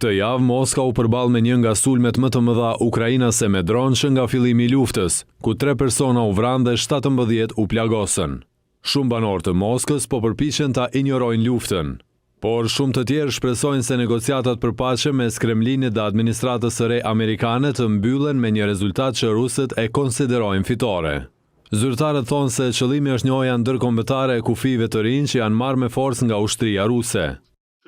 Këtë javë Moska u përball me një nga sulmet më të mëdha ukrainase me dronëshë nga fillimi i luftës, ku 3 persona u vranë dhe 17 u plagosën. Shumë banorë të Moskës po përpiqen ta injorojnë luftën, por shumë të tjerë shpresojnë se negociatat për paqe mes Kremlinit dhe administratës së re amerikane të mbyllen me një rezultat që rusët e konsiderojnë fitore. Zyrtarët thonë se qëllimi është njohja ndërkombëtare e kufive të rinj që janë marrë me forcë nga ushtria ruse.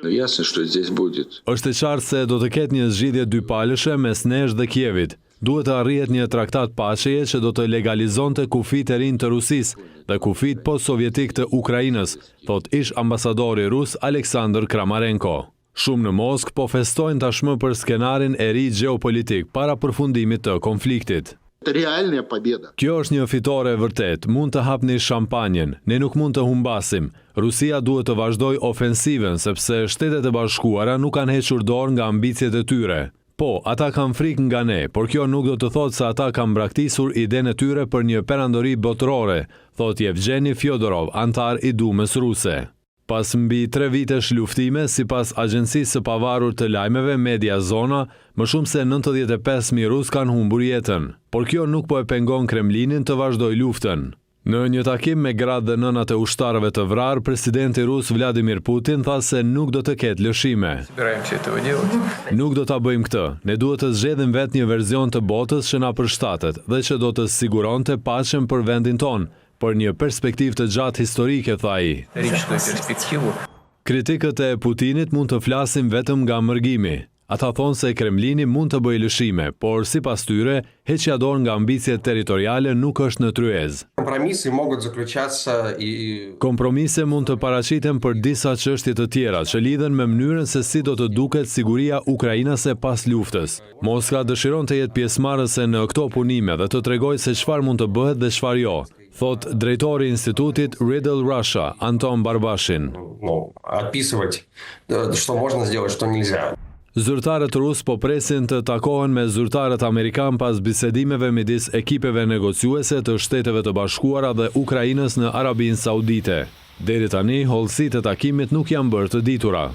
Është e qartë se do të ketë një zgjidhje dypalëshe mes Nesh dhe Kievit. Duhet të arrihet një traktat paqeje që do të legalizonte kufijtë e rinj të Rusisë dhe kufijtë post-sovjetik të Ukrainës, thot ish ambasadori rus Aleksandr Kramarenko. Shumë në Moskë po festojnë tashmë për skenarin e ri gjeopolitik para përfundimit të konfliktit. Kjo është një fitore e vërtet, mund të hapni shampanjen, ne nuk mund të humbasim. Rusia duhet të vazhdoj ofensiven sepse Shtetet e Bashkuara nuk kanë hequr dorë nga ambicjet e tyre. Po, ata kanë frikë nga ne, por kjo nuk do të thotë se ata kanë braktisur idenë e tyre për një perandori botërore, thot Yevgeni Fyodorov, antar i Dumës ruse. Pas mbi 3 vitesh luftime, sipas Agjencisë së Pavarur të Lajmeve Media Zona, më shumë se 95.000 rus kanë humbur jetën, por kjo nuk po e pengon Kremlinin të vazhdojë luftën. Në një takim me gratë dhe nënat e ushtarëve të vrarë, presidenti rus Vladimir Putin tha se nuk do të ketë lëshime. Nuk do ta bëjmë këtë. Ne duhet të zgjedhim vetë një verzion të botës që na përshtatet dhe që do të siguronte paqen për vendin tonë, për një perspektivë të gjatë historike, tha ai. Kritikët e Putinit mund të flasin vetëm nga mërgimi. Ata thonë se Kremlini mund të bëjë lëshime, por sipas tyre, heqja dorë nga ambicjet territoriale nuk është në tryezë. Kompromise mund të paraqiten për disa çështje të tjera që lidhen me mënyrën se si do të duket siguria ukrainase pas luftës. Moska dëshiron të jetë pjesëmarrëse në këto punime dhe të tregojë se çfarë mund të bëhet dhe çfarë jo, thot drejtori i institutit Riddle Russia, Anton Barbashin. Zyrtarët rus po presin të takohen me zyrtarët amerikan pas bisedimeve midis ekipeve negociuese të Shteteve të Bashkuara dhe Ukrainës në Arabinë Saudite. Deri tani, hollësitë e takimit nuk janë bërë të ditura.